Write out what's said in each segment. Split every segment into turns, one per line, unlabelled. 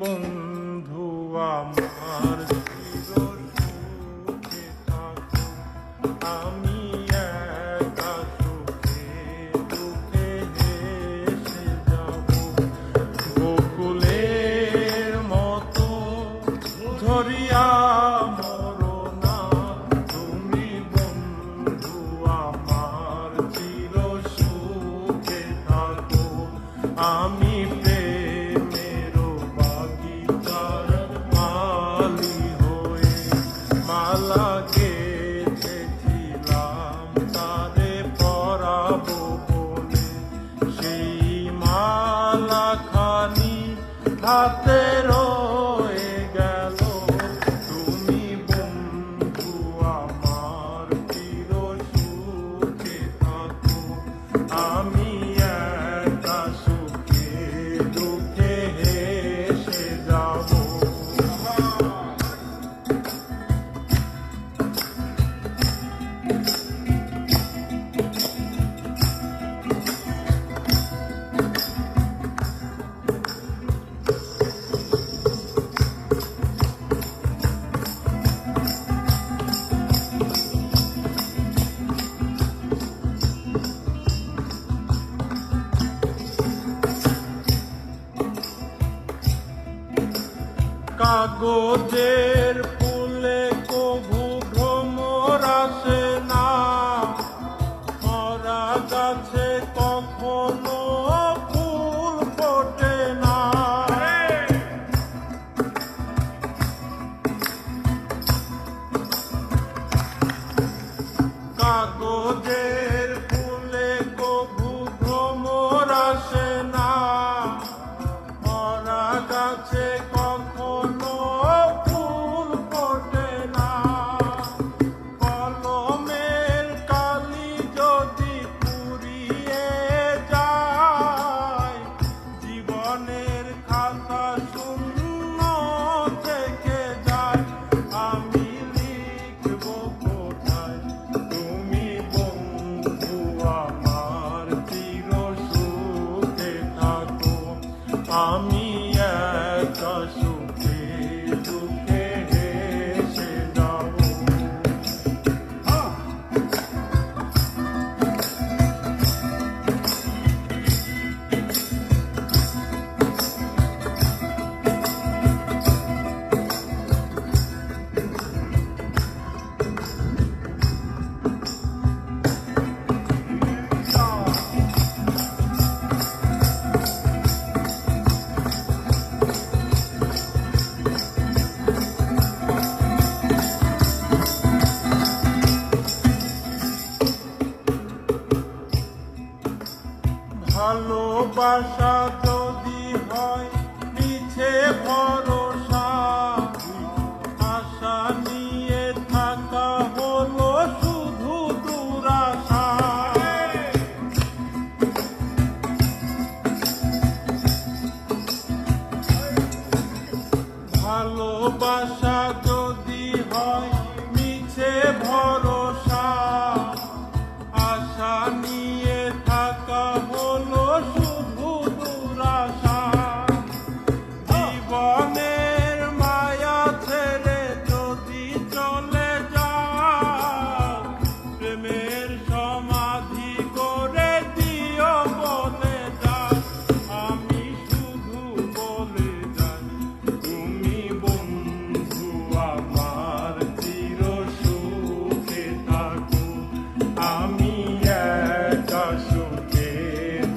বন্ধু আমার চির সুখে থাকো, আমি একা সুখে দুঃখে হেসে যাব। বকুলের মতো ঝরিয়া মরো না, তুমি বন্ধু আমার চির সুখে থাকো। আমি প্রেমের বাগিচার মালি হয়ে মালা গেঁথেছিলাম তারে পরাবো বলে, সেই মালা খানি হাতে রয়ে গেল। তুমি বন্ধু আমার চির সুখে থাকো, আমি একা সুখে দুঃখে হেসে যাব। কাগজের ফুলে কভু ভ্রমর আসে না, মরা গাছে কখনো ফুল ফোটে না। কাগজের ফুলে কভু ভ্রমর আসে না, মরা গাছে কখনো ফুল ফোটে না। কলমের কালি যদি পুড়িয়ে যায়, জীবনের খাতা শূন্য থেকে যায়। আমি লিখব কোথায়, তুমি বন্ধু আমার চির সুখে থাকো, আমি একা সুখে দুঃখে হেসে যাব। ভালোবাসা যদি হয় মিছে ভরসা, আশা নিয়ে থাকা হলো শুধু দুরাশা। ভালোবাসা যদি হয় মিছে ভরসা, আশা নিয়ে থাকা হলো শুধু দুরাশা। জীবনের মায়া ছেড়ে যদি চলে যাও, প্রেমের সমাধি করে দিও বলে যাও। আমি শুধু বলে যাই, তুমি বন্ধু আমার চির সুখে থাকো, আমি একা সুখে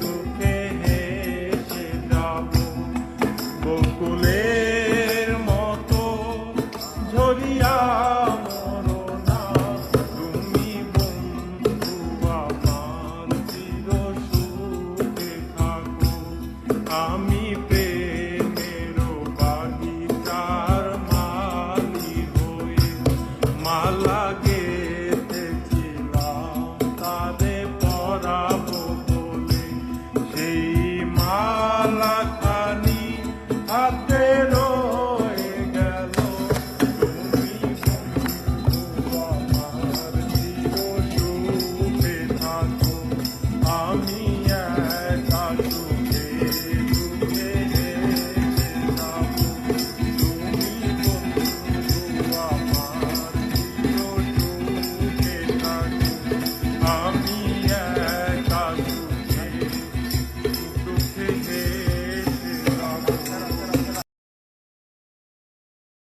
দুঃখে হেসে যাব। বকুলে